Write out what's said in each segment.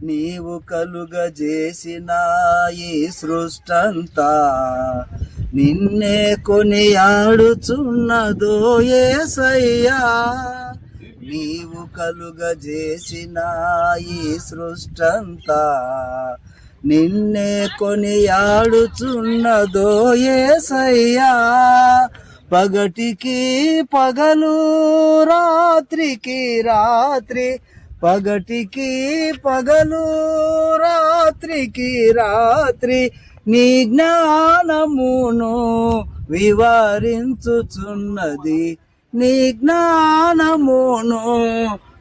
నీవు కలుగజేసిన ఈ సృష్టంతా నిన్నే కొనియాడుచున్నదో యేసయ్యా. నీవు కలుగజేసిన ఈ సృష్టంతా నిన్నే కొనియాడుచున్నదో యేసయ్యా. పగటికి పగలు రాత్రికి రాత్రి, పగటికి పగలు రాత్రికి రాత్రి నీ జ్ఞానమును వివరించుచున్నది, నీ జ్ఞానమును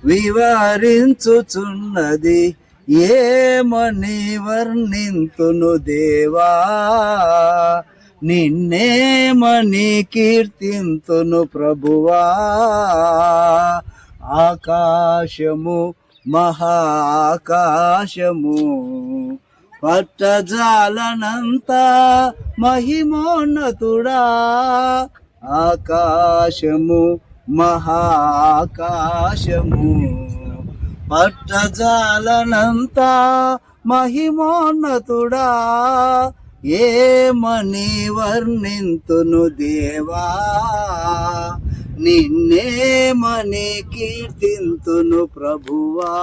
వివరించుచున్నది. ఏమని వర్ణింతును దేవా, నిన్నేమని కీర్తింతును ప్రభువా. ఆకాశము మహాకాశము పట్టజాలనంత మహిమోన్నతుడా. ఆకాశము మహాకాశము పట్టజాలనంత మహిమోన్నతుడా. ఏమని వర్ణింతును దేవా, నిన్నేమని కీర్తింతును ప్రభువా.